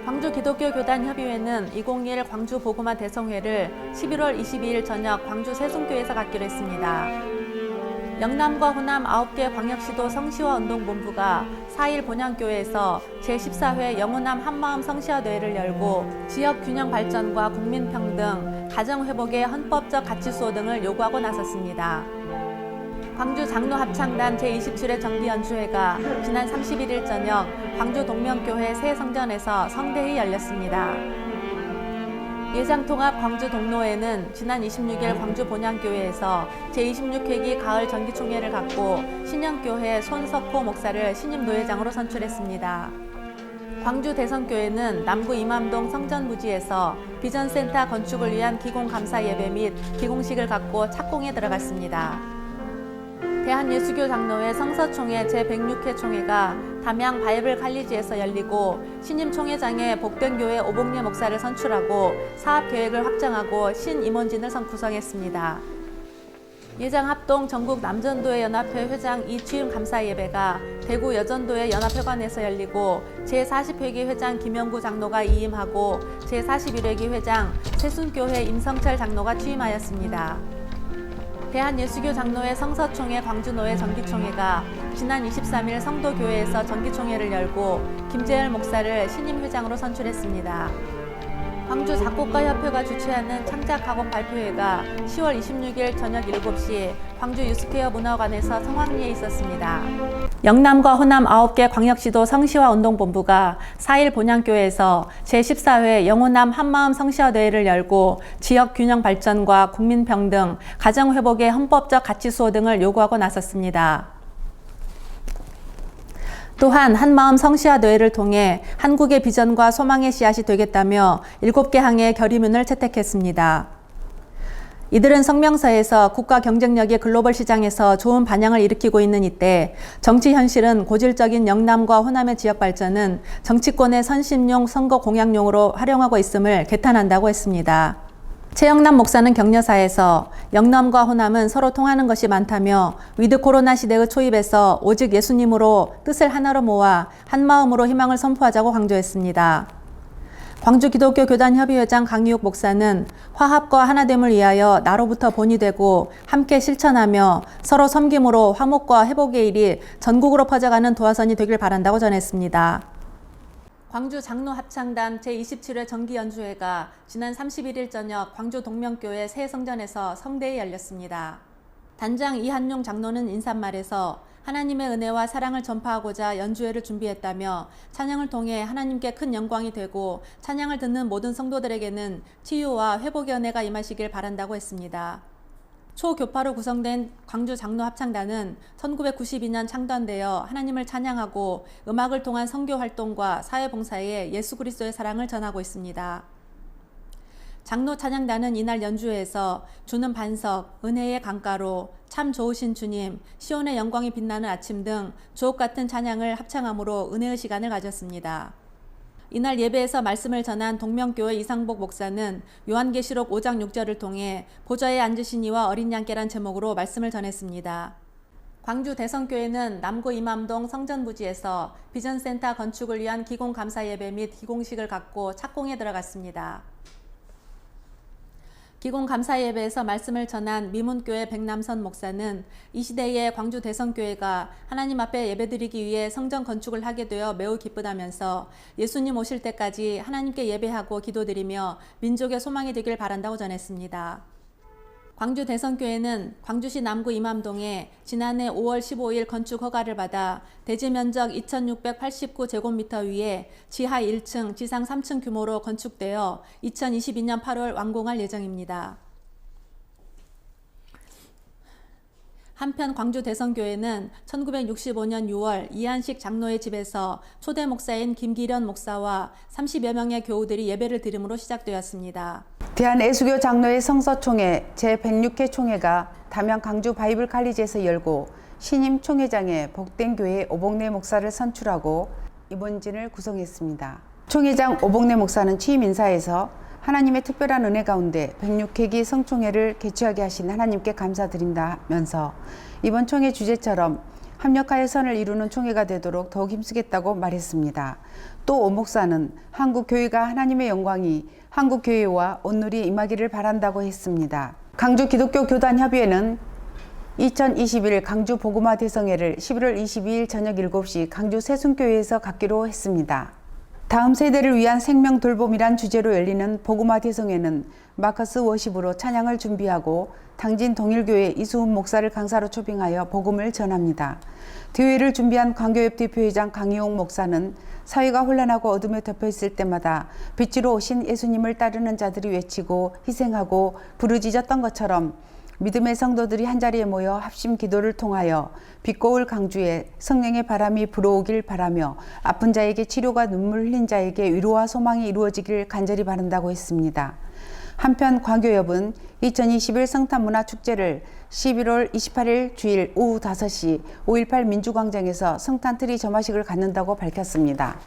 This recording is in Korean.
광주 기독교 교단 협의회는 2021 광주 복음화 대성회를 11월 22일 저녁 광주 세순교에서 갖기로 했습니다. 영남과 호남 9개 광역시도 성시화 운동본부가 4일 본향교회에서 제14회 영호남 한마음 성시화 대회를 열고 지역 균형 발전과 국민평등, 가정회복의 헌법적 가치수호 등을 요구하고 나섰습니다. 광주 장로 합창단 제27회 정기연주회가 지난 31일 저녁 광주 동명교회 새성전에서 성대히 열렸습니다. 예장통합 광주 동로회는 지난 26일 광주 본향교회에서 제26회기 가을 정기총회를 갖고 신영교회 손석호 목사를 신임 노회장으로 선출했습니다. 광주 대성교회는 남구 임암동 성전부지에서 비전센터 건축을 위한 기공감사 예배 및 기공식을 갖고 착공에 들어갔습니다. 대한예수교 장로회 성서총회 제106회 총회가 담양 바이블 칼리지에서 열리고 신임 총회장에 복된교회 오복례 목사를 선출하고 사업계획을 확정하고 신임원진을 구성했습니다. 예장합동 전국 남전도회 연합회 회장 이취임 감사 예배가 대구 여전도회 연합회관에서 열리고 제40회기 회장 김영구 장로가 이임하고 제41회기 회장 세순교회 임성철 장로가 취임하였습니다. 대한예수교 장로회 성서총회 광주노회 정기총회가 지난 23일 성도교회에서 정기총회를 열고 김재열 목사를 신임 회장으로 선출했습니다. 광주 작곡가협회가 주최하는 창작가곡 발표회가 10월 26일 저녁 7시 광주 유스케어 문화관에서 성황리에 있었습니다. 영남과 호남 9개 광역시도 성시화 운동본부가 4일 본향교회에서 제14회 영호남 한마음 성시화 대회를 열고 지역 균형 발전과 국민평등, 가정회복의 헌법적 가치수호 등을 요구하고 나섰습니다. 또한 한마음 성시화 대회를 통해 한국의 비전과 소망의 씨앗이 되겠다며 7개 항의 결의문을 채택했습니다. 이들은 성명서에서 국가 경쟁력이 글로벌 시장에서 좋은 반향을 일으키고 있는 이때 정치 현실은 고질적인 영남과 호남의 지역 발전은 정치권의 선심용 선거 공약용으로 활용하고 있음을 개탄한다고 했습니다. 최영남 목사는 격려사에서 영남과 호남은 서로 통하는 것이 많다며 위드 코로나 시대의 초입에서 오직 예수님으로 뜻을 하나로 모아 한마음으로 희망을 선포하자고 강조했습니다. 광주 기독교 교단 협의회장 강희욱 목사는 화합과 하나됨을 위하여 나로부터 본이 되고 함께 실천하며 서로 섬김으로 화목과 회복의 일이 전국으로 퍼져가는 도화선이 되길 바란다고 전했습니다. 광주 장로 합창단 제27회 정기연주회가 지난 31일 저녁 광주 동명교회 새성전에서 성대히 열렸습니다. 단장 이한용 장로는 인사말에서 하나님의 은혜와 사랑을 전파하고자 연주회를 준비했다며 찬양을 통해 하나님께 큰 영광이 되고 찬양을 듣는 모든 성도들에게는 치유와 회복의 은혜가 임하시길 바란다고 했습니다. 초교파로 구성된 광주 장로 합창단은 1992년 창단되어 하나님을 찬양하고 음악을 통한 선교 활동과 사회봉사에 예수 그리스도의 사랑을 전하고 있습니다. 장로 찬양단은 이날 연주회에서 주는 반석, 은혜의 강가로, 참 좋으신 주님, 시온의 영광이 빛나는 아침 등 주옥 같은 찬양을 합창함으로 은혜의 시간을 가졌습니다. 이날 예배에서 말씀을 전한 동명교회 이상복 목사는 요한계시록 5장 6절을 통해 보좌에 앉으신 이와 어린 양께란 제목으로 말씀을 전했습니다. 광주 대성교회는 남구 임암동 성전부지에서 비전센터 건축을 위한 기공감사 예배 및 기공식을 갖고 착공에 들어갔습니다. 기공감사 예배에서 말씀을 전한 미문교회 백남선 목사는 이 시대에 광주 대성교회가 하나님 앞에 예배드리기 위해 성전 건축을 하게 되어 매우 기쁘다면서 예수님 오실 때까지 하나님께 예배하고 기도드리며 민족의 소망이 되길 바란다고 전했습니다. 광주 대성교회는 광주시 남구 임암동에 지난해 5월 15일 건축 허가를 받아 대지 면적 2689제곱미터 위에 지하 1층, 지상 3층 규모로 건축되어 2022년 8월 완공할 예정입니다. 한편 광주 대성교회는 1965년 6월 이한식 장로의 집에서 초대 목사인 김기련 목사와 30여 명의 교우들이 예배를 드림으로 시작되었습니다. 대한예수교 장로회 성서총회 제106회 총회가 담양 광주 바이블 칼리지에서 열고 신임 총회장에 복된교회 오복례 목사를 선출하고 임원진을 구성했습니다. 총회장 오복례 목사는 취임 인사에서 하나님의 특별한 은혜 가운데 106회기 성총회를 개최하게 하신 하나님께 감사드린다면서 이번 총회 주제처럼 합력하여 선을 이루는 총회가 되도록 더욱 힘쓰겠다고 말했습니다. 또 오 목사는 한국교회가 하나님의 영광이 한국교회와 온누리에 임하기를 바란다고 했습니다. 강주 기독교 교단 협의회는 2021 강주 복음화 대성회를 11월 22일 저녁 7시 강주 세순교회에서 갖기로 했습니다. 다음 세대를 위한 생명 돌봄이란 주제로 열리는 복음화 대성회는 마커스 워십으로 찬양을 준비하고 당진 동일교회 이수훈 목사를 강사로 초빙하여 복음을 전합니다. 대회를 준비한 광교협 대표회장 강희용 목사는 사회가 혼란하고 어둠에 덮여 있을 때마다 빛으로 오신 예수님을 따르는 자들이 외치고 희생하고 부르짖었던 것처럼 믿음의 성도들이 한자리에 모여 합심 기도를 통하여 빛고울 강주에 성령의 바람이 불어오길 바라며 아픈 자에게 치료가 눈물 흘린 자에게 위로와 소망이 이루어지길 간절히 바란다고 했습니다. 한편 광교협은 2021 성탄문화축제를 11월 28일 주일 오후 5시 5.18 민주광장에서 성탄트리 점화식을 갖는다고 밝혔습니다.